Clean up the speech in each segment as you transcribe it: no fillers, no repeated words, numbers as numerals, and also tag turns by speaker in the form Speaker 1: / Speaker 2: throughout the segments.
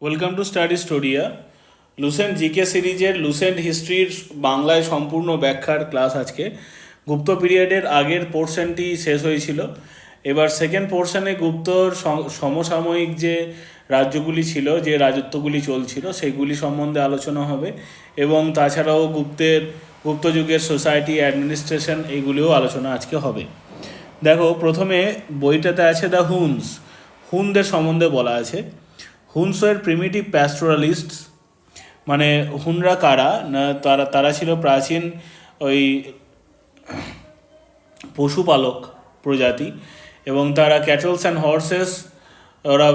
Speaker 1: Welcome to study Storia. Lucent GK সিরিজের Lucent হিস্ট্রির বাংলায় সম্পূর্ণ ব্যাখ্যার ক্লাস আজকে। গুপ্ত পিরিয়ডের আগের পোর্শনটি শেষ হয়েছিল, এবার সেকেন্ড পোর্শনে গুপ্তর সমসাময়িক যে রাজ্যগুলি ছিল, যে রাজত্বগুলি চলছিল, সেগুলি সম্বন্ধে আলোচনা হবে এবং তাছাড়াও গুপ্ত যুগের সোসাইটি, অ্যাডমিনিস্ট্রেশন, এইগুলিও আলোচনা আজকে হবে। দেখো, প্রথমে বইটাতে আছে দ্য হুনদের সম্বন্ধে বলা আছে। হুনস ওয়ার প্রিমিটিভ প্যাস্টোরালিস্টস, মানে হুনরা কারা না, তারা ছিল প্রাচীন ওই পশুপালক প্রজাতি, এবং তারা ক্যাটলস অ্যান্ড হর্সেস ওরা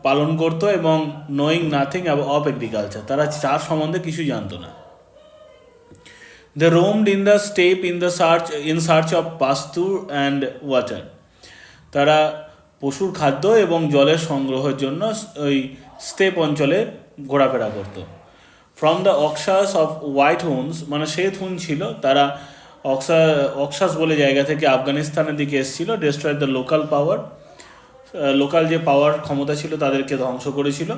Speaker 1: পালন করতো, এবং নোয়িং নাথিং অফ এগ্রিকালচার, তারা চাষ সম্বন্ধে কিছু জানতো না। They roamed in the steppe in search of pasture and water, তারা পশুর খাদ্য এবং জলের সংগ্রহের জন্য ওই স্টেপ অঞ্চলে ঘোরাফেরা করত। From the Oxus of white Huns, মানে শ্বেত হুন ছিল, তারা অক্সাস বলে জায়গা থেকে আফগানিস্তানের দিকে এসেছিল, ডেস্ট্রয় দ্য লোকাল যে পাওয়ার ক্ষমতা ছিল তাদেরকে ধ্বংস করেছিল।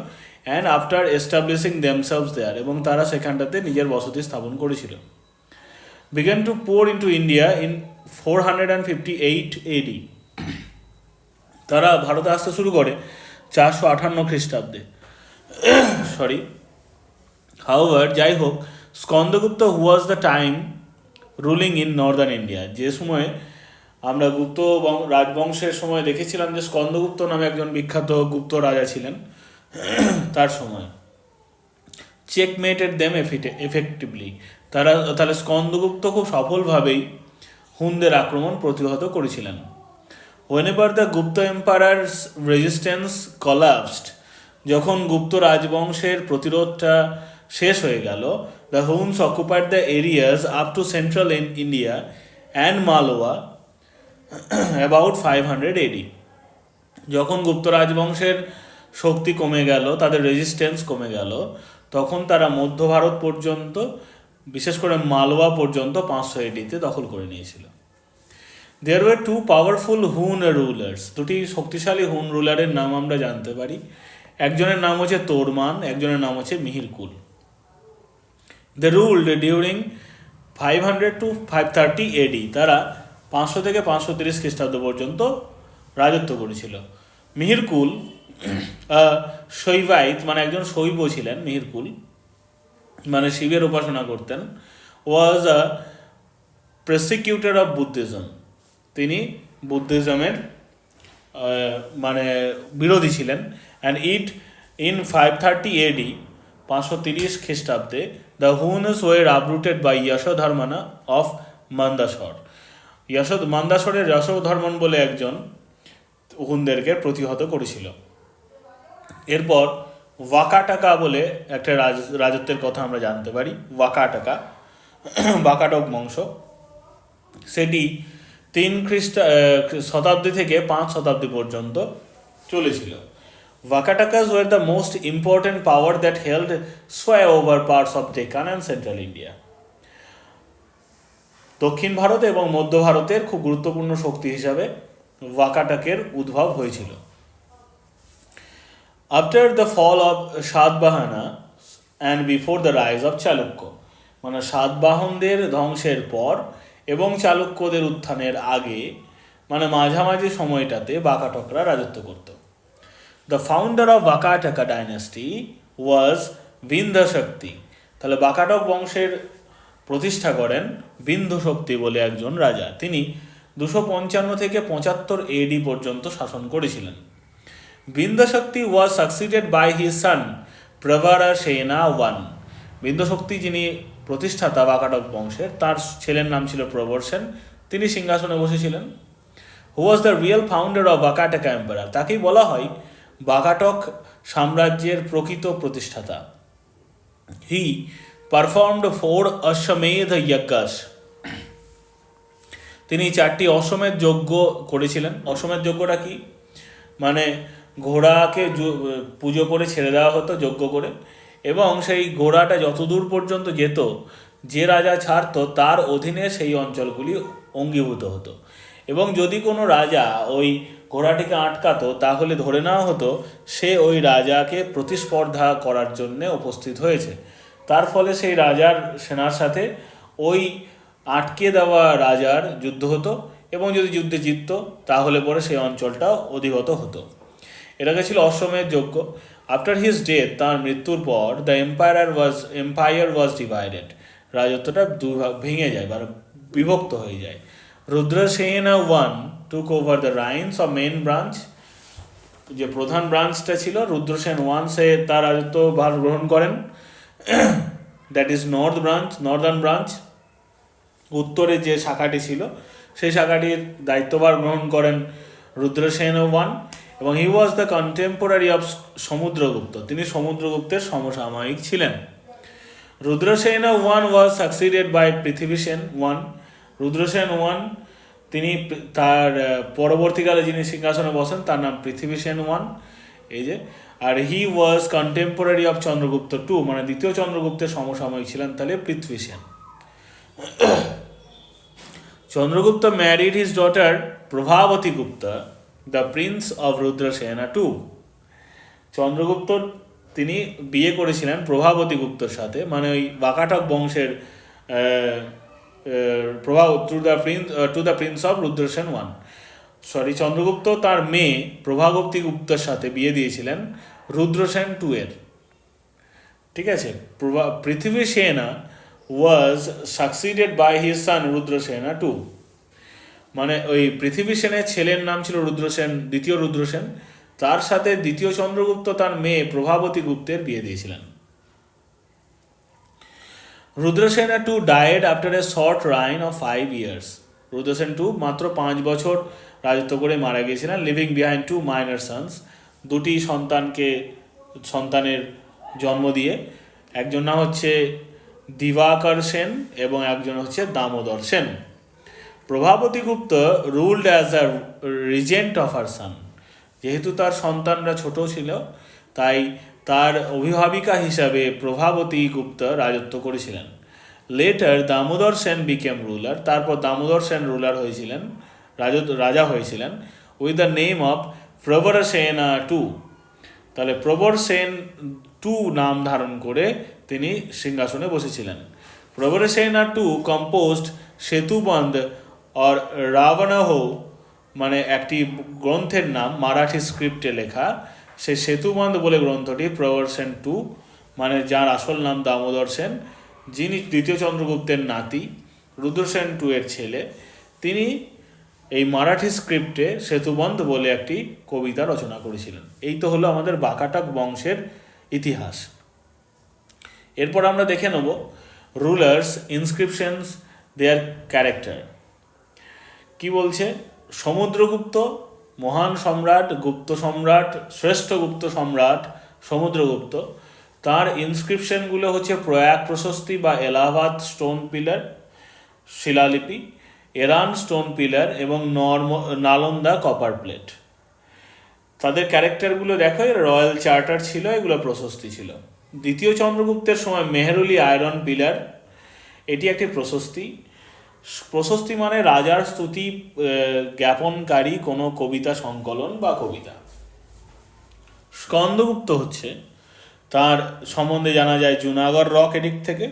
Speaker 1: অ্যান্ড আফটার এস্টাবলিশিং দেমসেলভস দেয়ার, এবং তারা সেখানটাতে নিজের বসতি স্থাপন করেছিল। Began to poor into India in 458 AD, তারা ভারতে আসতে শুরু করে 458 খ্রিস্টাব্দে। সরি, হাউভার, যাই হোক, Skandagupta who was the time ruling in northern India, যে সময়ে আমরা গুপ্ত রাজবংশের সময় দেখেছিলাম যে স্কন্দগুপ্ত নামে একজন বিখ্যাত গুপ্ত রাজা ছিলেন, তার সময় চেকমেটেড দেম এফেক্টিভলি, তাহলে স্কন্দগুপ্ত খুব সফলভাবেই হুনদের আক্রমণ প্রতিহত করেছিলেন। Whenever the Gupta Emperor's resistance collapsed, যখন গুপ্ত রাজবংশের প্রতিরোধটা শেষ হয়ে গেল, the Huns occupied the areas up to central India and Malwa about 500 AD. যখন গুপ্ত রাজবংশের শক্তি কমে গেল, তাদের রেজিস্ট্যান্স কমে গেল, তখন তারা মধ্য ভারত পর্যন্ত, বিশেষ করে মালওয়া পর্যন্ত 500 AD-তে দখল করে নিয়েছিল। There were two powerful Hun rulers, দুটি শক্তিশালী হুন রুলারের নাম আমরা জানতে পারি। একজনের নাম হচ্ছে তোরমান, একজনের নাম হচ্ছে Mihirakula. They ruled during 500 to 530 AD, তারা 500 থেকে 530 খ্রিস্টাব্দ পর্যন্ত রাজত্ব করেছিল। মিহিরকুল শৈবাইত, মানে একজন শৈব ছিলেন। মিহিরকুল মানে শিবের উপাসনা করতেন। ওয়াজ আ প্রসিকিউটর অফ বুদ্ধিজম, তিনি বুদ্ধিজমের মানে বিরোধী ছিলেন। অ্যান্ড ইন 530 AD, 530 খ্রিস্টাব্দে, the Huns were uprooted by Yashodharmana of Mandasor, মন্দাসরের যশোধর্মন বলে একজন হুনদেরকে প্রতিহত করেছিল। এরপর ওয়াকাটাকা বলে একটা রাজত্বের কথা আমরা জানতে পারি। ওয়াকাটক বংশ, সেটি 3 শতাব্দী থেকে 5 শতাব্দী পর্যন্ত চলেছিল। Vakatakas were the most important power that held sway over parts of Deccan and Central India. দক্ষিণ ভারত এবং মধ্য ভারতের খুব গুরুত্বপূর্ণ শক্তি হিসাবে ওয়াকাটাকের উদ্ভব হয়েছিল। After the fall of Satavahana and before the rise of Chalukya, মানে সাতবাহনদের ধ্বংসের পর এবং চালুক্যদের উত্থানের আগে, মানে মাঝামাঝি সময়টাতে বাকাটকরা রাজত্ব করত। দ্য ফাউন্ডার অফ বাকাটাকা ডাইনাস্টি ওয়াজ বিন্ধ্যশক্তি, তাহলে বাকাটক বংশের প্রতিষ্ঠা করেন বিন্ধ্যশক্তি বলে একজন রাজা। তিনি 255 থেকে 75 AD পর্যন্ত শাসন করেছিলেন। বিন্ধ্যশক্তি ওয়াজ সাকসিডেড বাই হিজ সান প্রভারা সেনা ওয়ান, বিন্ধ্যশক্তি যিনি প্রতিষ্ঠাতা বাকাটক বংশের, তার ছেলের নাম ছিল প্রবর সেন, তিনি সিংহাসনে বসেছিলেন। Who was the real founder of Vakataka empire, তাকেই বলা হয় বাকাটক সাম্রাজ্যের প্রকৃত প্রতিষ্ঠাতা। হি পারফর্মড 4 অশ্বমেধ যজ্ঞাস, তিনি 4টি অশ্বমেধ যজ্ঞ করেছিলেন। অশ্বমেধ যজ্ঞটা কি, মানে ঘোড়াকে পুজো করে ছেড়ে দেওয়া হতো যজ্ঞ করে, এবং সেই ঘোড়াটা যতদূর পর্যন্ত যেত, যে রাজা ছাড়তো তার অধীনে সেই অঞ্চলগুলি অঙ্গীভূত হতো। এবং যদি কোনো রাজা ওই ঘোড়াটিকে আটকাতো তাহলে ধরে নেওয়া হতো সে ওই রাজাকে প্রতিস্পর্ধা করার জন্যে উপস্থিত হয়েছে। তার ফলে সেই রাজার সেনার সাথে ওই আটকে দেওয়া রাজার যুদ্ধ হতো এবং যদি যুদ্ধে জিতত তাহলে পরে সেই অঞ্চলটা অধিগত হতো। এটাকে ছিল অশ্বমেধ যজ্ঞ। আফটার হিজ ডেথ, তার মৃত্যুর পর, দ্য এম্পায়ার ওয়াজ ডিভাইডেড, রাজত্বটা দুভাগ ভেঙে যায় বা বিভক্ত হয়ে যায়। Rudrasena one took over the reins of main branch, যে প্রধান ব্রাঞ্চটা ছিল রুদ্রসেন ওয়ান, সে তার রাজত্ব ভার গ্রহণ করেন। দ্যাট ইজ নর্দার্ন ব্রাঞ্চ, উত্তরে যে শাখাটি ছিল সেই শাখাটির দায়িত্বভার গ্রহণ করেন রুদ্রসেন ওয়ান, এবং he was the contemporary of Samudragupta, তিনি সমুদ্রগুপ্তের সমসাময়িক ছিলেন। Rudrasen one was succeeded by Prithvisen one, Rudrasen one তিনি তার পরবর্তীকালে যিনি সিংহাসনে বসেন তার নাম পৃথিবীসেন ওয়ান, এই যে। আর he was contemporary of Chandragupta two, মানে দ্বিতীয় চন্দ্রগুপ্তের সমসাময়িক ছিলেন তাহলে Prithvisen. Chandragupta married his daughter Prabhavati Gupta, the prince of Rudrasena two, Chandragupta তিনি বিয়ে করেছিলেন প্রভাবতী গুপ্তর সাথে, মানে ওই বাকাটক বংশের প্রভাব to the prince of Rudrasen one. Chandragupta তার মেয়ে প্রভাবতী গুপ্তর সাথে বিয়ে দিয়েছিলেন রুদ্রসেন টু এর, ঠিক আছে। Prithvisena was succeeded by his son Rudrasena two, মানে ওই পৃথিবীসেনের ছেলের নাম ছিল রুদ্রসেন, দ্বিতীয় রুদ্রসেন, তার সাথে দ্বিতীয় চন্দ্রগুপ্ত তার মেয়ে প্রভাবতী গুপ্তের বিয়ে দিয়েছিলেন। Rudrasena two died after a short reign of 5 years, Rudrasen two মাত্র 5 বছর রাজত্ব করে মারা গিয়েছিলেন। লিভিং বিহাইন্ড 2 minor sons, দুটি সন্তানের জন্ম দিয়ে, একজন নাম হচ্ছে দিবাকর সেন এবং একজন হচ্ছে Damodar Sen. Prabhavati Gupta ruled as a regent of her son, যেহেতু তার সন্তানরা ছোট ছিল তাই তার অভিভাবিকা হিসাবে প্রভাবতী গুপ্ত রাজত্ব করেছিলেন। Letter Damodar Sen became ruler, তারপর দামোদর সেন রুলার হয়েছিলেন, রাজা হয়েছিলেন উইথ দ্য নেম অফ প্রবর সেনা টু, তাহলে প্রবর সেন টু নাম ধারণ করে তিনি সিংহাসনে বসেছিলেন। প্রবর সেনা টু কম্পোজড সেতুবন্ধ অর রাবণাহ, মানে একটি গ্রন্থের নাম মারাঠি স্ক্রিপ্টে লেখা, সেই সেতুবন্ধ বলে গ্রন্থটি প্রবর সেন টু, মানে যার আসল নাম দামোদর সেন, যিনি দ্বিতীয় চন্দ্রগুপ্তের নাতি, রুদ্রসেন টু এর ছেলে, তিনি এই মারাঠি স্ক্রিপ্টে সেতুবন্ধ বলে একটি কবিতা রচনা করেছিলেন। এই তো হলো আমাদের বাকাটক বংশের ইতিহাস। এরপর আমরা দেখে নেব রুলার্স, ইনস্ক্রিপশনস, দেয়ার ক্যারেক্টার। কি বলছে? সমুদ্রগুপ্ত মহান সম্রাট, গুপ্ত সম্রাট, শ্রেষ্ঠ গুপ্ত সম্রাট সমুদ্রগুপ্ত, তার ইনস্ক্রিপশনগুলো হচ্ছে প্রয়াগ প্রশস্তি বা এলাহাবাদ স্টোন পিলার শিলালিপি, এরান স্টোন পিলার এবং নালন্দা কপার প্লেট। তাদের ক্যারেক্টারগুলো দেখো, রয়্যাল চার্টার ছিল, এগুলো প্রশস্তি ছিল। দ্বিতীয় চন্দ্রগুপ্তের সময় মেহরুলি আয়রন পিলার, এটি একটি প্রশস্তি। প্রশস্তি মানে রাজার স্তুতি জ্ঞাপনকারী কোনো কবিতা সংকলন বা কবিতা। স্কন্দগুপ্ত হচ্ছে, তার সম্বন্ধে জানা যায় জুনাগড় রক এডিক্ট থেকে,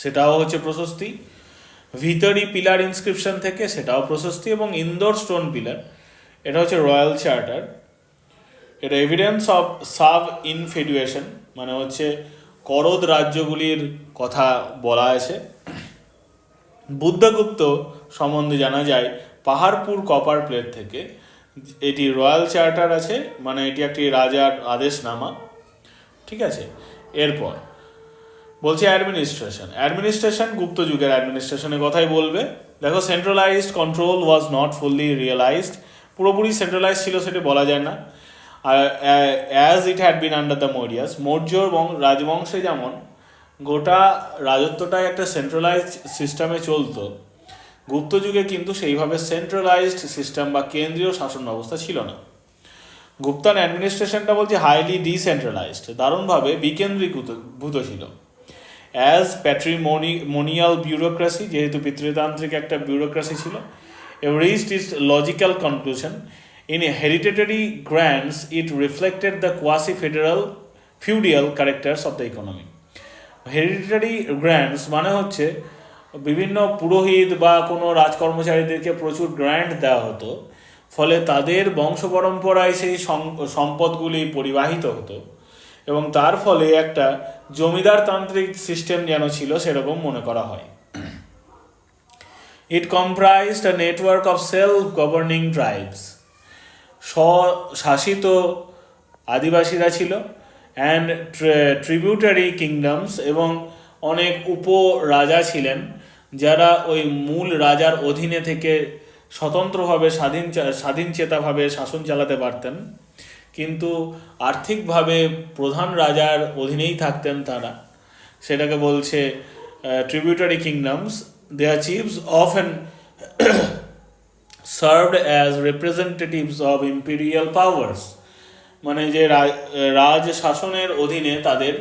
Speaker 1: সেটাও হচ্ছে প্রশস্তি। ভিতরি পিলার ইনস্ক্রিপশন থেকে, সেটাও প্রশস্তি। এবং ইন্দোর স্টোন পিলার, এটা হচ্ছে রয়্যাল চার্টার। এটা এভিডেন্স অফ সাব ইনফেডুয়েশন, মানে হচ্ছে করদ রাজ্যগুলির কথা বলা আছে। বুদ্ধগুপ্ত সম্বন্ধে জানা যায় পাহাড়পুর কপার প্লেট থেকে, এটি রয়্যাল চার্টার আছে, মানে এটি একটি রাজার আদেশনামা, ঠিক আছে। এরপর বলছে অ্যাডমিনিস্ট্রেশন গুপ্ত যুগের অ্যাডমিনিস্ট্রেশনের কথাই বলবে। দেখো, centralised control was not fully realised, পুরোপুরি সেন্ট্রালাইজ ছিল সেটা বলা যায় না। আর as it had been under the Mauryas, Maurya রাজবংশে যেমন গোটা রাজত্বটাই একটা সেন্ট্রালাইজড সিস্টেমে চলতো, গুপ্ত যুগে কিন্তু সেইভাবে সেন্ট্রালাইজড সিস্টেম বা কেন্দ্রীয় শাসন ব্যবস্থা ছিল না। গুপ্তান অ্যাডমিনিস্ট্রেশনটা বলছে হাইলি ডিসেন্ট্রালাইজড, দারুণভাবে বিকেন্দ্রীভূত ছিল। অ্যাজ প্যাট্রিমোনিয়াল বিউরোক্রেসি, যেহেতু পিতৃতান্ত্রিক একটা বিউরোক্রেসি ছিল, reached its logical conclusion. In hereditary grants, it reflected the quasi-federal feudal characters of the economy. Hereditary grants মানে হচ্ছে বিভিন্ন পুরোহিত বা কোনো রাজকর্মচারীদেরকে প্রচুর গ্র্যান্ট দেওয়া হতো, ফলে তাদের বংশ পরম্পরায় সেই সম্পদগুলি পরিবাহিত হতো এবং তার ফলে একটা জমিদারতান্ত্রিক সিস্টেম যেন ছিল সেরকম মনে করা হয়। It comprised a network of self governing tribes, স্বশাসিত আদিবাসীরা ছিল, অ্যান্ড ট্রিবিউটারি কিংডমস, এবং অনেক উপরাজা ছিলেন যারা ওই মূল রাজার অধীনে থেকে স্বতন্ত্রভাবে স্বাধীনচেতাভাবে শাসন চালাতে পারতেন, কিন্তু আর্থিকভাবে প্রধান রাজার অধীনেই থাকতেন তারা। সেটাকে বলছে tributary kingdoms. Their chiefs often served as representatives of imperial powers, মানে যে রাজ শাসনের অধীনে তাদের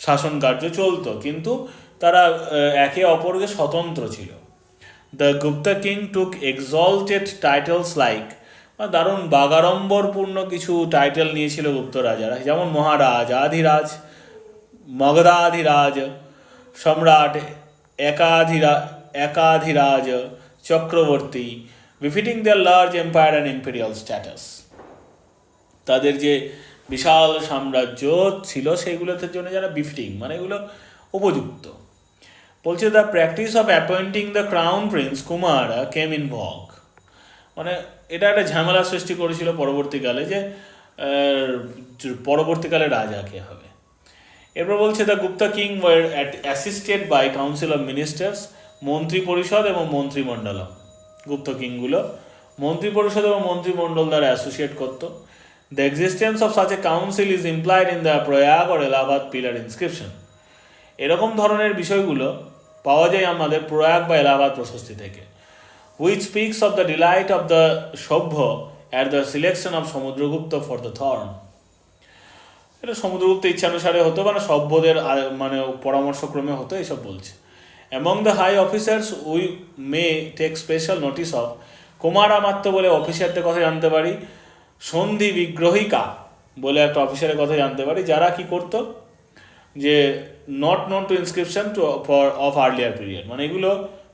Speaker 1: শাসন কার্য চলত, কিন্তু তারা একে অপরকে স্বতন্ত্র ছিল। The Gupta king took exalted titles like, দারুণ বাগাড়ম্বরপূর্ণ কিছু টাইটেল নিয়েছিল গুপ্ত রাজারা, যেমন মহারাজ, Adhiraj, Magadhadhiraj, Samrat, Ekadhiraj, Chakravarti, befitting their large empire and imperial status. তাদের যে বিশাল সাম্রাজ্য ছিল সেগুলোতে জন্য যারা বিফিটিং মানে এগুলো উপযুক্ত। বলছে the practice of appointing the crown Prince Kumara came in ভগ, মানে এটা একটা ঝামেলা সৃষ্টি করেছিল পরবর্তীকালে, যে পরবর্তীকালে রাজা কে হবে। এরপর বলছে the Gupta king was assisted by council of ministers, মন্ত্রী পরিষদ এবং মন্ত্রিমণ্ডল। গুপ্ত কিংগুলো মন্ত্রী পরিষদ এবং মন্ত্রিমণ্ডল দ্বারা অ্যাসোসিয়েট করত। The existence of such a council is implied in the Prayag or Allahabad pillar inscription. এরকম ধরনের বিষয়গুলো পাওয়া যায় আমাদের প্রয়াগ বা এলাহাবাদ প্রশস্তি থেকে। Which speaks of the delight of the Sabhya at the selection of Samudragupta for the throne. এটা সমুদ্রগুপ্ত ইচ্ছানুসারে হতো, মানে সভ্যদের মানে পরামর্শক্রমে হতো, এইসব বলছে। Among the high officers we may take special notice of, Kumaramatya বলে অফিসারদের কথা জানতে পারি, সন্ধি বিগ্রহিকা বলে একটা অফিসারের কথা জানতে পারি, যারা কি করতো যে not known to inscription to for of earlier period, মানে এগুলো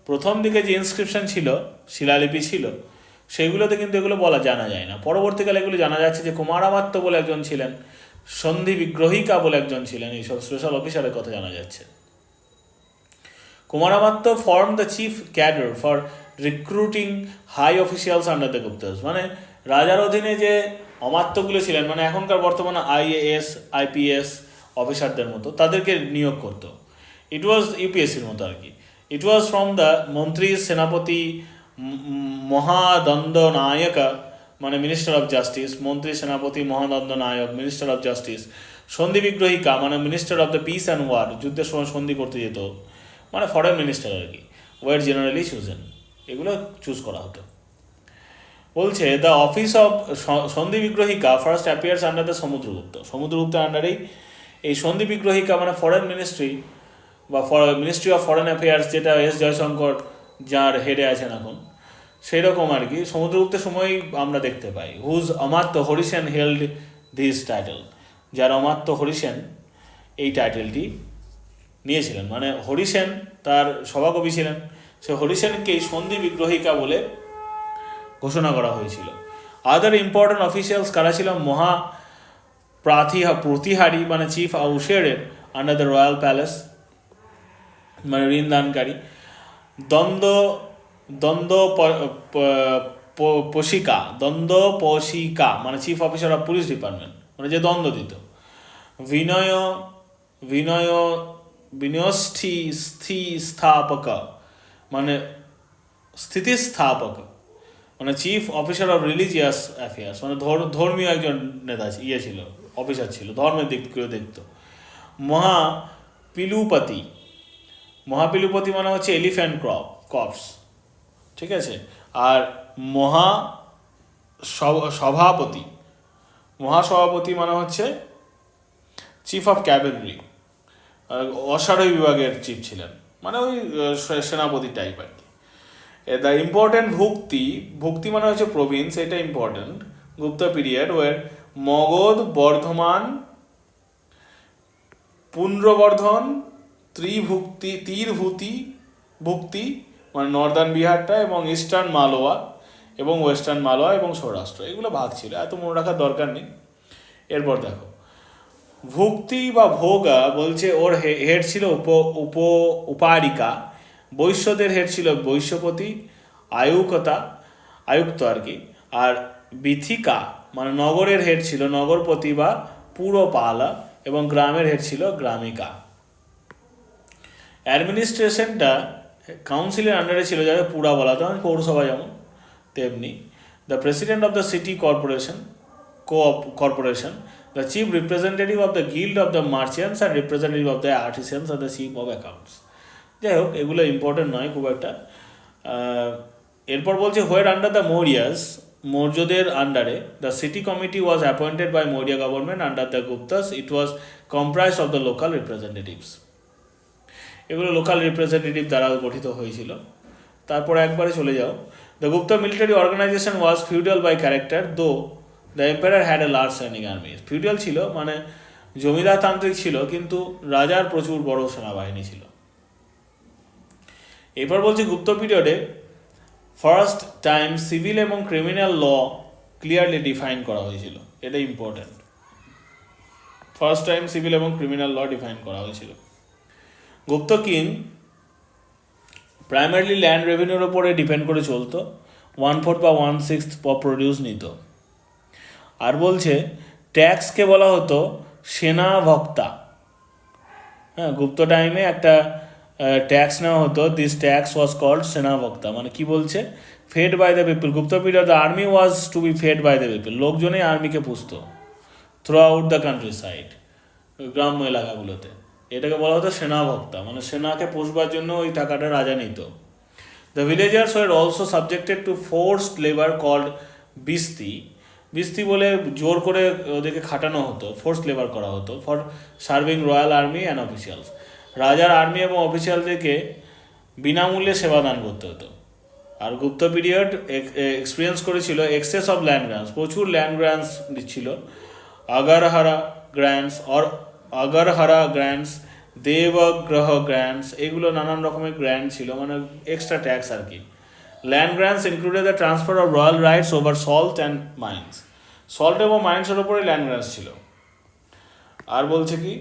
Speaker 1: প্রথম দিকে যে ইনস্ক্রিপশন ছিল, শিলালিপি ছিল, সেগুলোতে কিন্তু এগুলো জানা যায় না। পরবর্তীকালে এগুলো জানা যাচ্ছে যে কুমারামাত্য বলে একজন ছিলেন, সন্ধি বিগ্রহিকা বলে একজন ছিলেন, এইসব স্পেশাল অফিসারের কথা জানা যাচ্ছে। Kumaramatya form the chief cadre for recruiting high officials under the Guptas, মানে রাজার অধীনে যে অমাত্যগুলো ছিলেন, মানে এখনকার বর্তমানে IAS IPS অফিসারদের মতো, তাদেরকে নিয়োগ করতো। ইট ওয়াজ ইউপিএসসির মতো আর কি। ইট ওয়াজ ফ্রম দ্য মন্ত্রী, সেনাপতি, মহাদণ্ড নায়ক, মানে মিনিস্টার অফ জাস্টিস, মন্ত্রী, সেনাপতি, মহাদণ্ড নায়ক, মিনিস্টার অফ জাস্টিস, সন্ধি বিগ্রহিকা মানে minister of the peace and war, যুদ্ধের সময় সন্ধি করতে যেত, মানে ফরেন মিনিস্টার আর কি, ওয়ার জেনারেলি চুজেন, এগুলো চুজ করা হতো। বলছে the office of Sandhi Vigrahika first appears under the Samudragupta, সমুদ্রগুপ্তের আন্ডারেই এই সন্ধি বিগ্রহিকা মানে ফরেন মিনিস্ট্রি বা মিনিস্ট্রি অফ ফরেন অ্যাফেয়ার্স, যেটা এস জয়শঙ্কর যার হেডে আছেন এখন, সেই রকম আর কি সমুদ্রগুপ্তের সময়ই আমরা দেখতে পাই। Whose Amatya Harisen held this title, যার অমাত্য হরিসেন এই টাইটেলটি নিয়েছিলেন, মানে হরিসেন তার সভাকবি ছিলেন, সে হরিসেনকেই সন্ধি বিগ্রহিকা বলে ঘোষণা করা হয়েছিল। আদার ইম্পর্টেন্ট অফিসিয়ালস কারা ছিল? মহা প্রতিহারী মানে চিফ আউশারের আন্ডার দ্য রয়্যাল প্যালেস, মানে ঋণ দানকারী। দ্বন্দ্ব মানে chief officer of police department, মানে যে দ্বন্দ্ব দিত। স্থিতিস্থাপক মানে স্থিতিস্থাপক, মানে chief officer of religious affairs, মানে ধর্মীয় একজন নেতা ছিল, অফিসার ছিল, ধর্মের দিক করে দেখত। মহাপিলুপতি মানে হচ্ছে এলিফ্যান্ট কর্পস, ঠিক আছে। আর মহাসভাপতি মানে হচ্ছে চিফ অফ ক্যাভেলরি, অশ্বারোহী বিভাগের চিফ ছিলেন, মানে ওই সেনাপতি টাইপ আর কি। দ্য ইম্পর্টেন্ট ভুক্তি মানে হচ্ছে প্রভিন্স, এটা ইম্পর্টেন্ট। গুপ্ত পিরিয়ড ওয়ার মগধ, বর্ধমান, পুন্ড্রবর্ধন, ভুক্তি মানে নর্দার্ন বিহারটা, এবং ইস্টার্ন মালওয়া এবং ওয়েস্টার্ন মালওয়া এবং সৌরাষ্ট্র, এগুলো ভাগ ছিল, এত মনে রাখার দরকার নেই। এরপর দেখো ভুক্তি বা ভোগা বলছে ওর হেড ছিল উপারিকা, বৈশ্যদের হেড ছিল বৈশ্যপতি, আয়ুক্ত আর কি। আর বিথিকা মানে নগরের হেড ছিল নগরপতি বা পুরপালা, এবং গ্রামের হেড ছিল গ্রামিকা। অ্যাডমিনিস্ট্রেশনটা কাউন্সিলের আন্ডারে ছিল, যাকে পুরা বলা হতো, পৌরসভা যেমন তেমনি। The president of the city corporation, the chief representative of the guild of the merchants and representative of the artisans আর দ্য চিফ অফ অ্যাকাউন্টস। যাই হোক, এগুলো ইম্পর্টেন্ট নয় খুব একটা। এরপর বলছে হোয়ার আন্ডার দ্য মৌর্যদের আন্ডারে the city committee was appointed by Maurya government, under the Guptas it was comprise of the local representatives. এগুলো লোকাল রিপ্রেজেন্টেটিভ দ্বারা গঠিত হয়েছিল। তারপর একবারে চলে যাও, the Gupta military organisation was feudal by character, though the empire had a large standing army. Feudal ছিল মানে জমিদারতান্ত্রিক ছিল, কিন্তু রাজার প্রচুর বড় সেনাবাহিনী ছিল। এরপর বলছি গুপ্ত পিরিয়ডে ফার্স্ট টাইম সিভিল এবং ক্রিমিনাল ল ক্লিয়ারলি ডিফাইন করা হয়েছিল, এটা ইম্পর্টেন্ট। ফার্স্ট টাইম সিভিল এবং ক্রিমিনাল ল ডিফাইন করা হয়েছিল। গুপ্ত কিং প্রাইমারিলি ল্যান্ড রেভিনিউর ওপরে ডিপেন্ড করে চলতো, 1/4 বা 1/6 প্রডিউস নিত। আর বলছে ট্যাক্সকে বলা হতো সেনা ভক্তা। হ্যাঁ, গুপ্ত টাইমে একটা ট্যাক্স নেওয়া হতো, দিস ট্যাক্স ওয়াজ কল্ড সেনা ভক্তা। মানে কি বলছে, fed by the people. Gupta period the army was to be fed by the people, লোকজনেই আর্মিকে পুষত throughout the countryside, গ্রাম্য এলাকাগুলোতে। এটাকে বলা হতো সেনা ভক্তা, মানে সেনাকে পুষবার জন্য ওই টাকাটা রাজা নিত। The villagers were also subjected to forced labour called vishti বলে জোর করে ওদেরকে খাটানো হতো, ফোর্সড লেবার করা হতো for serving royal army and officials. রাজার আর্মি এবং অফিসিয়ালদেরকে বিনামূল্যে সেবা দান করতে হতো। আর গুপ্ত পিরিয়ড এক্সপিরিয়েন্স করেছিল এক্সেস অফ ল্যান্ড গ্রান্টস, প্রচুর ল্যান্ড গ্রান্টস দিচ্ছিল। আগারহারা গ্র্যান্টস, দেবগ্রহ গ্র্যান্টস, এগুলো নানান রকমের গ্র্যান্ট ছিল, মানে এক্সট্রা ট্যাক্স আর কি। Land grants included the transfer of royal rights over salt and mines, salt এবং মাইন্সের ওপরে ল্যান্ড গ্র্যান্টস ছিল। আর বলছে কি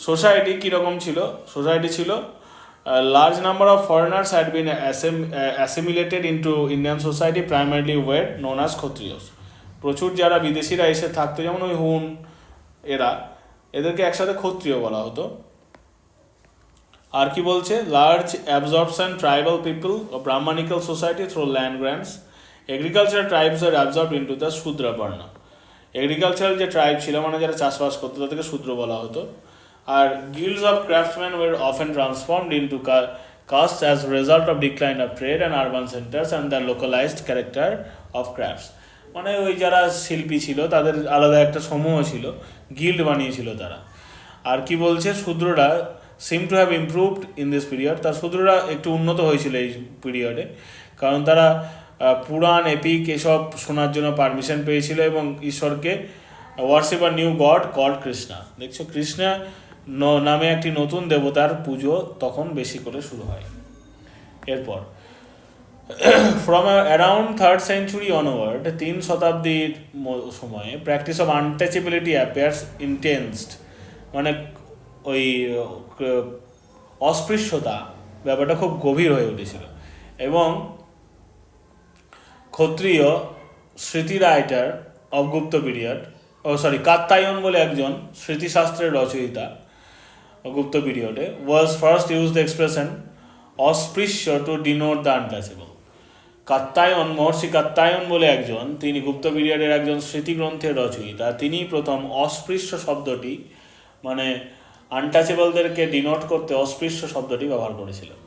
Speaker 1: সোসাইটি কীরকম ছিল, সোসাইটি ছিল large number of foreigners had been assimilated into Indian society, primarily were known as Kshatriyas. প্রচুর যারা বিদেশিরা এসে থাকতো, যেমন ওই হুন, এদেরকে একসাথে ক্ষত্রিয় বলা হতো। আর কি বলছে, লার্জ অ্যাবজর্পশন ট্রাইবাল পিপল ও brahmanical society through land grants, agricultural tribes are absorbed into the Shudra varna. Agricultural যে ট্রাইব ছিল, মানে যারা চাষবাস করতো, তাদেরকে শূদ্র বলা হতো। আর guilds of craftsman were often transformed into caste as result of decline of trade and urban centres and the localised character of crafts. মানে ওই যারা শিল্পী ছিল তাদের আলাদা একটা সমূহ ছিল, গিল্ড বানিয়েছিল তারা। আর কি বলছে, শূদ্ররা seem to have improved in this period, তার শূদ্ররা একটু উন্নত হয়েছিল এই পিরিয়ডে, কারণ তারা পুরাণ, এপিক এসব শোনার জন্য পারমিশন পেয়েছিল এবং ঈশ্বরকে ওয়ার্শিপ আর নিউ গড কল্ড কৃষ্ণা। দেখছো, কৃষ্ণা নামে একটি নতুন দেবতার পুজো তখন বেশি করে শুরু হয়। এরপর from around 3rd century onward, 3 শতাব্দীর সময়ে প্র্যাকটিস অফ আনটাচেবিলিটি অ্যাপিয়ার্স ইন্টেন্সড, মানে ওই অস্পৃশ্যতা ব্যাপারটা খুব গভীর হয়ে উঠেছিল। এবং ক্ষত্রিয় স্মৃতি রাইটার অফ গুপ্ত পিরিয়ড, কাত্তায়ন বলে একজন স্মৃতিশাস্ত্রের রচয়িতা গুপ্ত পিরিয়ডে, was first use the expression অস্পৃশ্য টু ডিনোট দ্য আনটাচেবল। মহর্ষি কাত্তায়ন বলে একজন, তিনি গুপ্ত পিরিয়ডের একজন স্মৃতিগ্রন্থের রচয়িতা, তিনি প্রথম অস্পৃশ্য শব্দটি, মানে আনটাচেবলদেরকে ডিনোট করতে অস্পৃশ্য শব্দটি ব্যবহার করেছিলেন।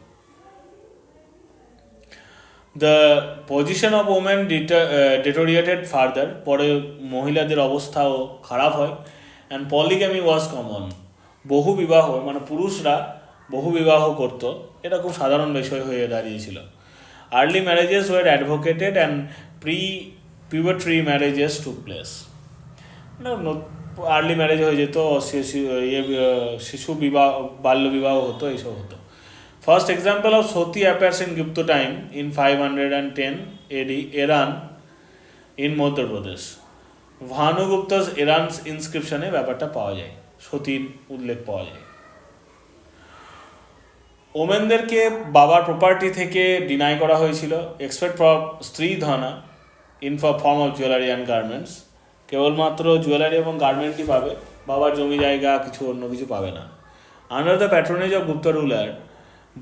Speaker 1: The position of women deteriorated further, পরে মহিলাদের অবস্থাও খারাপ হয়। অ্যান্ড পলিগ্যামি ওয়াজ কমন, বহু বিবাহ, মানে পুরুষরা বহু বিবাহ করত, এটা খুব সাধারণ বিষয় হয়ে দাঁড়িয়েছিল। Early marriages were advocated and pre-puberty marriages took place. Early marriage হয়ে যেত, শিশু বিবাহ, বাল্য বিবাহ হতো, এইসব হতো। First example of sati appears in Gupta time in 510 AD Eran in Madhya Pradesh. Bhanugupta's Eran's ইনস্ক্রিপশনে ব্যাপারটা পাওয়া যায়, সতীর উল্লেখ পাওয়া যায়। ওমেনদেরকে বাবার প্রপার্টি থেকে ডিনাই করা হয়েছিল, except for stridhana in form of jewellery and garments. কেবলমাত্র জুয়েলারি এবং গার্মেন্টই পাবে, বাবার জমি জায়গা কিছু অন্য কিছু পাবে না। Under the patronage of Gupta ruler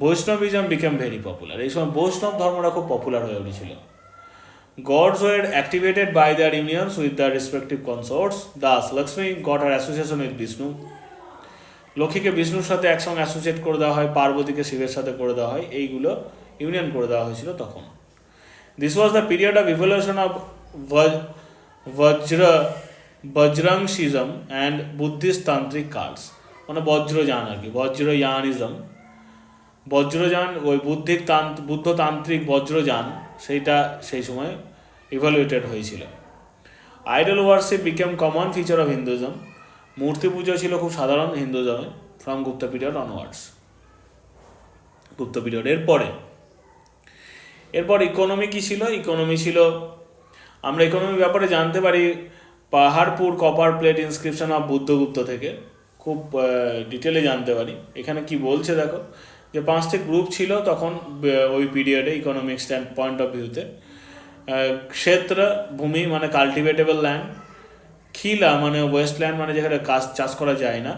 Speaker 1: Vaishnavism became very popular. এই সময় বৈষ্ণব ধর্মটা খুব পপুলার হয়ে উঠেছিল। Gods were activated by their unions with their respective consorts. Thus, Lakshmi got her association with Vishnu. লক্ষ্মীকে বিষ্ণুর সাথে একসঙ্গে অ্যাসোসিয়েট করে দেওয়া হয়, পার্বতীকে শিবের সাথে করে দেওয়া হয়, এইগুলো ইউনিয়ন করে দেওয়া হয়েছিল তখন। This was the period of evolution of Vajrayanism and Buddhist tantric cults, মানে বজ্রযান আর কি, বজ্রয়ানিজম, বজ্রযান ওই বুদ্ধতান্ত্রিক বজ্রযান, সেইটা সেই সময় ইভ্যালুয়েটেড হয়েছিল। Idol worship became common feature of Hinduism. মূর্তি পুজো ছিল খুব সাধারণ হিন্দুজমে ফ্রম গুপ্ত পিরিয়ড অনওয়ার্ডস। গুপ্ত পিরিয়ডের পরে এরপর ইকোনমি কী ছিল? ইকোনমি ছিল, আমরা ইকোনমির ব্যাপারে জানতে পারি Paharpur copper plate inscription of Buddhagupta থেকে, খুব ডিটেলে জানতে পারি। এখানে কি বলছে দেখো, যে 5টি গ্রুপ ছিল তখন ওই পিরিয়ডে ইকোনমিক স্ট্যান্ড পয়েন্ট অফ ভিউতে। ক্ষেত্র ভূমি মানে কাল্টিভেটেবল ল্যান্ড, খিলা মানে ওয়েস্টল্যান্ড মানে যেখানে চাষ করা যায় না,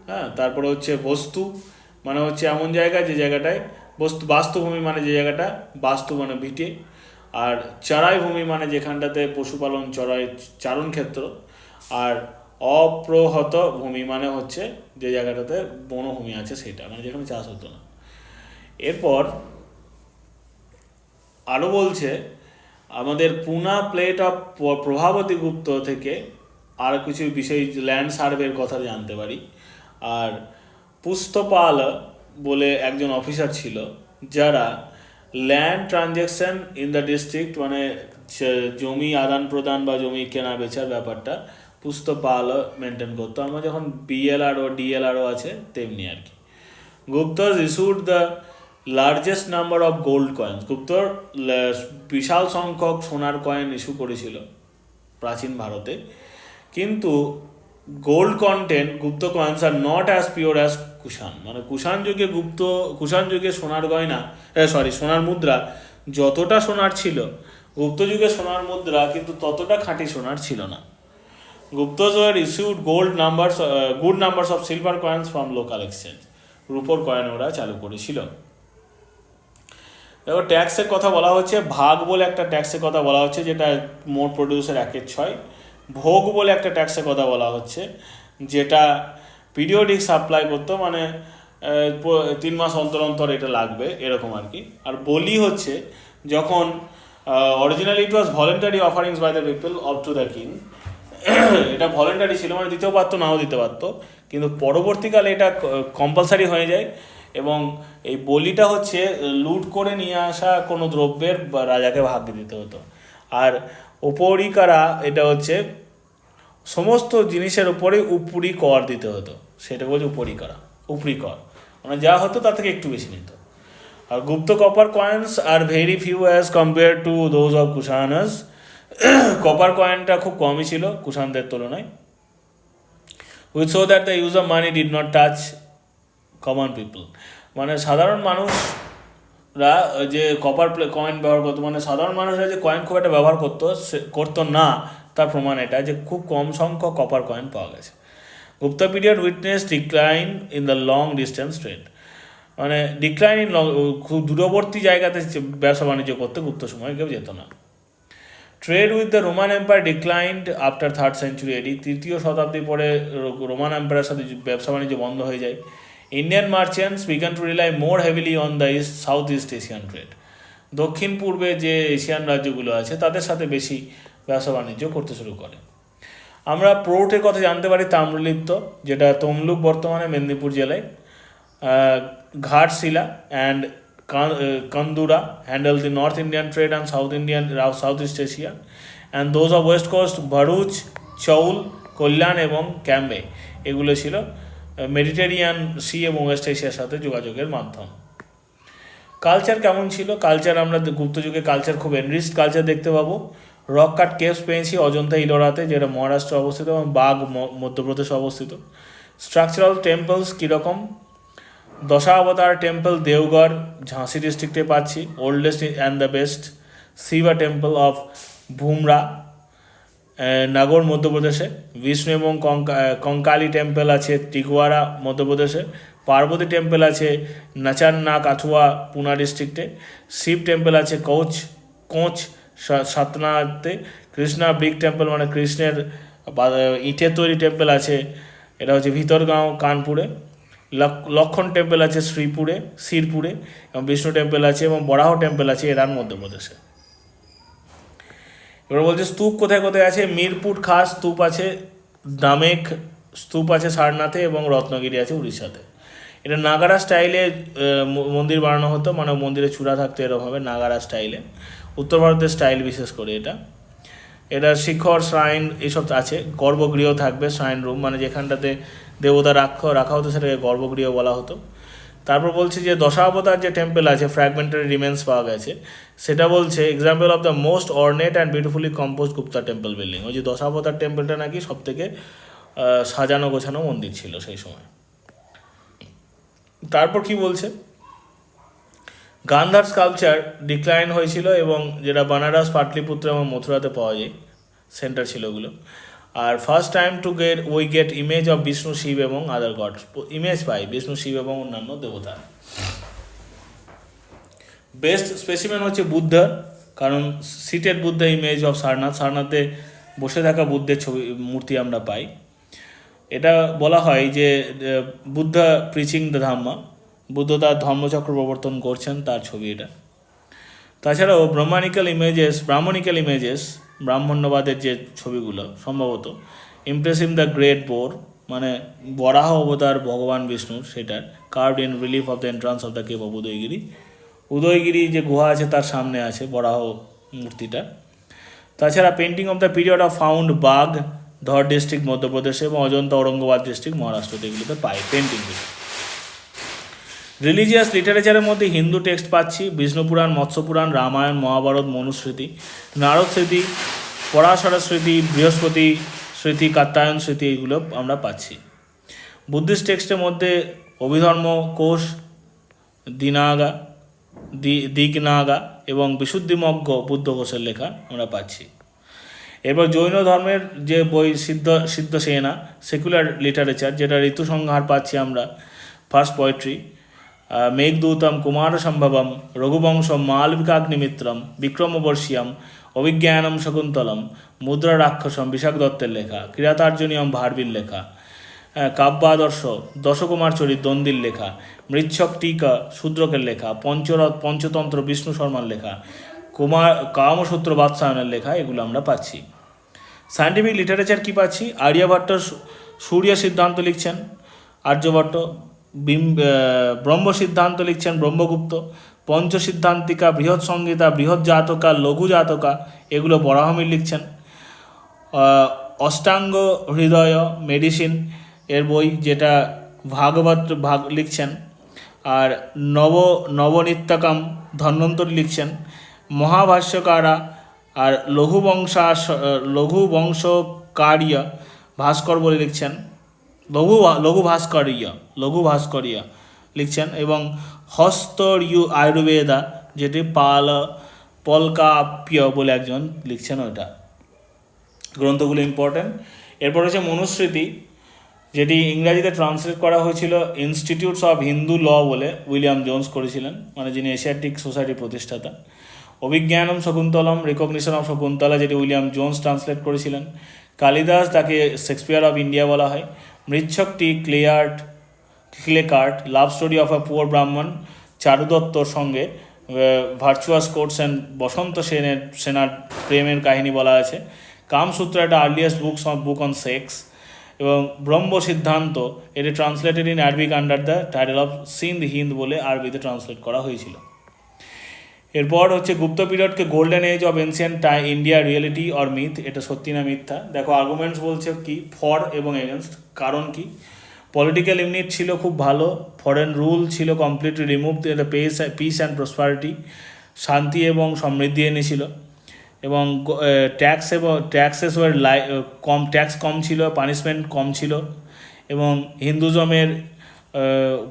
Speaker 1: হ্যাঁ। তারপরে হচ্ছে বস্তু মানে হচ্ছে এমন জায়গা যে জায়গাটায় বাস্তুভূমি মানে যে জায়গাটা বাস্তু মানে ভিটে, আর চড়াই ভূমি মানে যেখানটাতে পশুপালন চারণ ক্ষেত্র, আর অপ্রহত ভূমি মানে হচ্ছে যে জায়গাটাতে বনভূমি আছে সেটা, মানে যেখানে চাষ হতো না। এরপর আরও বলছে আমাদের পুনা প্লেট অফ প্রভাবতী গুপ্ত থেকে আর কিছু বিষয় ল্যান্ড সার্ভের কথা জানতে পারি। আর পুস্তপাল বলে একজন অফিসার ছিল যারা land transaction in the district, মানে জমি আদান প্রদান বা জমি কেনা বেচার ব্যাপারটা পুস্তপাল মেনটেন করতো। আমরা যখন বিএলআরও ডিএলআরও আছে তেমনি আর কি। গুপ্তর issued the largest number of gold coins. গুপ্তর বিশাল সংখ্যক সোনার কয়েন ইস্যু করেছিল প্রাচীন ভারতে, কিন্তু gold content Gupta coins are not as pure as Kushan, মানে কুষাণ যুগে সোনার গয়না সোনার মুদ্রা যতটা সোনার ছিল, গুপ্ত যুগে সোনার মুদ্রা কিন্তু ততটা খাঁটি সোনার ছিল না। Guptas were issued good numbers of silver coins from local exchange. রূপোর কয়েন ওরা চালু করেছিল। দেখো ট্যাক্সের কথা বলা হচ্ছে, ভাগ বলে একটা ট্যাক্সের কথা বলা হচ্ছে যেটা মোট প্রডিউসের 1/6। ভোগ বলে একটা ট্যাক্সের কথা বলা হচ্ছে যেটা পিরিয়ডিক সাপ্লাই করতো, মানে 3 মাস অন্তর অন্তর এটা লাগবে এরকম আর কি। আর বলি হচ্ছে যখন originally it was voluntary offerings by the people of to the king, এটা ভলেন্টারি ছিল, মানে দিতেও পারতো নাও দিতে পারতো, কিন্তু পরবর্তীকালে এটা কম্পালসারি হয়ে যায়। এবং এই বলিটা হচ্ছে লুট করে নিয়ে আসা কোনো দ্রব্যের রাজাকে ভাগ দিতে হতো। আর উপরিকারা এটা হচ্ছে সমস্ত জিনিসের উপরে উপরি কর দিতে হতো, সেটা বলছে উপরি কর, মানে যা হতো তার থেকে একটু বেশি নিত। আর Gupta copper coins are very few as compare to those of Kushans. Copper কয়েনটা খুব কমই ছিল কুষাণদের তুলনায়। With so that the use of money did not touch common people, মানে সাধারণ মানুষরা যে কপার কয়েন ব্যবহার করতো, মানে সাধারণ মানুষরা যে কয়েন খুব একটা ব্যবহার করতো না, তার প্রমাণ এটা যে খুব কম সংখ্যক কপার কয়েন পাওয়া গেছে। Gupta period witness decline in the long distance trade, মানে ডিক্লাইন ইন খুব দূরবর্তী জায়গাতে ব্যবসা বাণিজ্য করতে গুপ্ত সময় কেউ যেত না। Trade with the Roman empire declined after 3rd century AD, 3য় শতাব্দী পরে রোমান এম্পায়ারের সাথে ব্যবসা বাণিজ্য বন্ধ হয়ে যায়। Indian merchants began to rely more heavily on the south east Asian trade, দক্ষিণ পূর্বে যে এশিয়ান রাজ্যগুলো আছে তাদের সাথে বেশি ব্যবসা বাণিজ্য করতে শুরু করে। আমরা পোর্টের কথা জানতে পারি তাম্রলিপ্ত, যেটা তমলুক বর্তমানে মেদিনীপুর জেলায়, Ghatshila and Kandura handle the North Indian trade and Southeast Asia, and those of West Coast Bharuch, Chaul, Kolyan এবং ক্যাম্বে এগুলো ছিল মেডিটেরিয়ান সি এবং ওয়েস্ট এশিয়ার সাথে যোগাযোগের মাধ্যম। কালচার কেমন ছিল? কালচার আমরা গুপ্ত যুগে কালচার খুব এনরিচড কালচার দেখতে পাবো। রক কাট কেভস পেয়েছি অজন্তা ইলোরাতে, যেটা মহারাষ্ট্রে অবস্থিত, এবং বাগ মধ্যপ্রদেশে অবস্থিত। স্ট্রাকচারাল টেম্পলস কীরকম? দশাবতার টেম্পল দেওগড় ঝাঁসি ডিস্ট্রিক্টে পাচ্ছি, oldest and the best. Shiva temple of Bhumara Nagar মধ্যপ্রদেশে। বিষ্ণু এবং কঙ্কালী টেম্পল আছে টিকুয়ারা মধ্যপ্রদেশে। পার্বতী টেম্পল আছে নাচান্না কাঠুয়া পুনা ডিস্ট্রিক্টে। শিব টেম্পল আছে কোচ সাতনাতে। কৃষ্ণা ব্রিক টেম্পল মানে কৃষ্ণের ইটের তৈরি টেম্পল আছে, এটা হচ্ছে ভিতরগাঁও কানপুরে। লক্ষণ টেম্পল আছে শিরপুরে এবং বিষ্ণু টেম্পল আছে এবং বরাহ টেম্পল আছে এরান মধ্যপ্রদেশে। এবার বলছে স্তূপ কোথায় কোথায় আছে? মিরপুর খাস স্তূপ আছে, দামেক স্তূপ আছে সারনাথে এবং রত্নগিরি আছে উড়িষ্যাতে। এটা নাগারা স্টাইলে মন্দির বানানো হতো, মানে মন্দিরে চূড়া থাকতো এরকমভাবে নাগারা স্টাইলে, উত্তর ভারতের স্টাইল বিশেষ করে এটা শিখর শ্রাইন এসব আছে। গর্ভগৃহ থাকবে, শ্রাইন রুম মানে যেখানটাতে দেবতা রাখা হতো সেটাকে গর্ভগৃহ বলা হতো। তারপর বলছে যে দশাবতার যে টেম্পল আছে ফ্র্যাগমেন্টারি রিমেন্স পাওয়া গেছে, সেটা বলছে example of the most ornate and beautifully compose Gupta temple building. ওই যে দশাবতার টেম্পলটা নাকি সব থেকে সাজানো গোছানো মন্দির ছিল সেই সময়। তারপর কি বলছে? গান্ধার স্কাল্পচার ডিক্লাইন হয়েছিল এবং যেটা বানারস পাটলিপুত্র এবং মথুরাতে পাওয়া যায়, সেন্টার ছিল ওগুলো। আর first time we get image of Vishnu Shiva এবং আদার গড, ইমেজ পাই বিষ্ণু শিব এবং অন্যান্য দেবতা। বেস্ট স্পেসিমেন হচ্ছে বুদ্ধার, কারণ সিটেড বুদ্ধা ইমেজ অফ সারনাথে বসে থাকা বুদ্ধের মূর্তি আমরা পাই। এটা বলা হয় যে বুদ্ধা প্রিচিং দ্য ধাম্মা, বুদ্ধ তার ধর্মচক্র প্রবর্তন করছেন, তার ছবি এটা। তাছাড়াও ব্রাহ্মণিক্যাল ইমেজেস ব্রাহ্মণ্যবাদের যে ছবিগুলো সম্ভবত ইমপ্রেসিভ দ্য গ্রেট বোর মানে বরাহ অবতার ভগবান বিষ্ণুর, সেটার carved in relief of the entrance of the cave of Udayagiri যে গুহা আছে তার সামনে আছে বরাহ মূর্তিটা। তাছাড়া painting of the period of found Bagh Dhar district মধ্যপ্রদেশে এবং অজন্তা ঔরঙ্গাবাদ ডিস্ট্রিক্ট মহারাষ্ট্রতে এগুলোতে পাই পেন্টিংগুলো। রিলিজিয়াস লিটারেচারের মধ্যে হিন্দু টেক্সট পাচ্ছি, বিষ্ণুপুরাণ, মৎস্যপুরাণ, রামায়ণ, মহাভারত, মনুস্মৃতি, নারদ স্মৃতি, পরাশর স্মৃতি, বৃহস্পতি স্মৃতি, কাত্যায়ন স্মৃতি, এগুলো আমরা পাচ্ছি। বুদ্ধিস্ট টেক্সটের মধ্যে অভিধর্ম কোষ, দিগনাগা এবং বিশুদ্ধিমজ্ঞ বুদ্ধ ঘোষের লেখা আমরা পাচ্ছি। এরপর জৈন ধর্মের যে বই সিদ্ধসেনা সেকুলার লিটারেচার, যেটা ঋতুসংহার পাচ্ছি আমরা, ফার্স্ট পোয়েট্রি, মেঘদূতম, কুমার সম্ভবম, রঘুবংশম, মালবিকাগ্নিমিত্রম, বিক্রমবর্ষিয়াম, অভিজ্ঞানম শকুন্তলম, মুদ্রা রাক্ষসম বিশাখ দত্তের লেখা, কিরাতার্জুনিয়ম ভারবির লেখা, কাব্যাদর্শ দশকুমার চরিত দন্দির লেখা, মৃচ্ছক টিকা শূদ্রকের লেখা, পঞ্চতন্ত্র বিষ্ণু শর্মার লেখা, কামসূত্র বাদশায়নের লেখা, এগুলো আমরা পাচ্ছি। সায়েন্টিফিক লিটারেচার কি পাচ্ছি? আর্যভট্ট সূর্য সিদ্ধান্ত লিখছেন আর্যভট্ট, ব্রহ্ম সিদ্ধান্ত লিখছেন ব্রহ্মগুপ্ত, পঞ্চসিদ্ধান্তিকা, বৃহৎ সংহিতা, বৃহৎ জাতকা, লঘু জাতকা, এগুলো বরাহমির লিখছেন। অষ্টাঙ্গ হৃদয় মেডিসিন এর বই, যেটা ভাগবত লিখছেন। আর নবনিত্যকম ধন্বন্তরী লিখছেন। মহাভাষ্যকারা আর লঘুবংশকার্য ভাস্কর বলে লিখছেন, লঘু ভাস্কর্য লিখছেন। এবং হস্ত আয়ুর্বেদা, যেটি পলকাপ্য বলে একজন লিখছেন, ওইটা গ্রন্থগুলো ইম্পর্টেন্ট। এরপর হচ্ছে মনুস্মৃতি, যেটি ইংরাজিতে ট্রান্সলেট করা হয়েছিল ইনস্টিটিউটস অফ হিন্দু ল বলে উইলিয়াম জোন্স করেছিলেন, মানে যিনি এশিয়াটিক সোসাইটির প্রতিষ্ঠাতা। অভিজ্ঞানম শকুন্তলম, রিকগনিশন অফ শকুন্তলা, যেটি উইলিয়াম জোন্স ট্রান্সলেট করেছিলেন। কালিদাস, তাকে শেক্সপিয়ার অফ ইন্ডিয়া বলা হয়। Mrichchhakatika clay cart, love story of a poor Brahman, চারুদত্তর সঙ্গে ভার্চুয়াস কোর্টস অ্যান্ড বসন্ত সেনার প্রেমের কাহিনী বলা আছে। কামসূত্র একটা আর্লিয়েস্ট বুক অন সেক্স। এবং ব্রহ্ম সিদ্ধান্ত, এটি translated in Arabic under the title of Sindh Hind বলে আরবিতে ট্রান্সলেট করা হয়েছিল। এরপর হচ্ছে গুপ্ত পিরিয়ডকে golden age of ancient India reality or myth, এটা সত্যি না মিথ্যা। দেখো আর্গুমেন্টস বলছে কি ফর এবং এগেনস্ট, কারণ কি পলিটিক্যাল ইউনিট ছিল খুব ভালো, ফরেন রুল ছিল কমপ্লিটলি রিমুভ, এটা পিস অ্যান্ড প্রসপারিটি, শান্তি এবং সমৃদ্ধি এনেছিল, এবং ট্যাক্সেস কম ছিল, পানিশমেন্ট কম ছিল, এবং হিন্দুজমের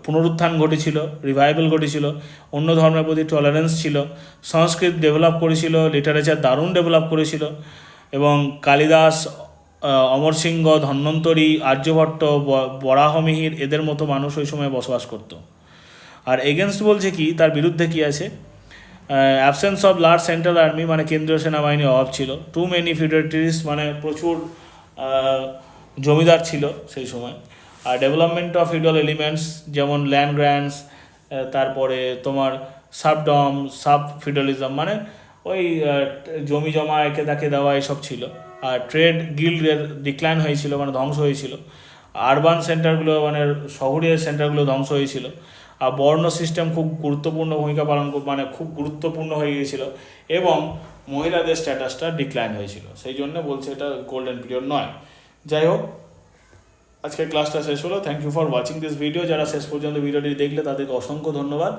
Speaker 1: পুনরুত্থান ঘটেছিল, রিভাইভাল ঘটেছিল, অন্য ধর্মের প্রতি টলারেন্স ছিল, সংস্কৃত ডেভেলপ করেছিল, লিটারেচার দারুণ ডেভেলপ করেছিল, এবং কালিদাস, অমর সিংহ, ধন্বন্তরী, আর্যভট্ট, বরাহমিহির এদের মতো মানুষ ওই সময় বসবাস করত। আর এগেনস্ট বলছে কি, তার বিরুদ্ধে কি আছে, absence of large central army, মানে কেন্দ্রীয় সেনাবাহিনীর অভাব ছিল, টু মেনি ফিউডারিটিস, মানে প্রচুর জমিদার ছিল সেই সময়, আর ডেভেলপমেন্ট অফ ফিউডাল এলিমেন্টস যেমন ল্যান্ড গ্র্যান্টস, তারপরে তোমার সাব ফিউডালিজম, মানে ওই জমি জমা একে তাকে দেওয়া এসব ছিল, আর ট্রেড গিল্ডের ডিক্লাইন হয়েছিল, মানে ধ্বংস হয়েছিল, আরবান সেন্টারগুলো মানে শহরের সেন্টারগুলো ধ্বংস হয়েছিল, আর বর্ণ সিস্টেম খুব গুরুত্বপূর্ণ ভূমিকা পালন মানে খুব গুরুত্বপূর্ণ হয়ে গিয়েছিল, এবং মহিলাদের স্ট্যাটাসটা ডিক্লাইন হয়েছিল, সেই জন্য বলছে এটা গোল্ডেন পিরিয়ড নয়। যাই হোক, আজকের ক্লাসটা শেষ হলো। Thank you for watching this video. যারা শেষ পর্যন্ত ভিডিওটি দেখলে তাদেরকে অসংখ্য ধন্যবাদ।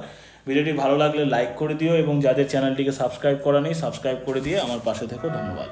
Speaker 1: ভিডিওটি ভালো লাগলে লাইক করে দিও, এবং যাদের চ্যানেলটিকে সাবস্ক্রাইব করা নেই সাবস্ক্রাইব করে দিয়ে আমার পাশে থেকো। ধন্যবাদ।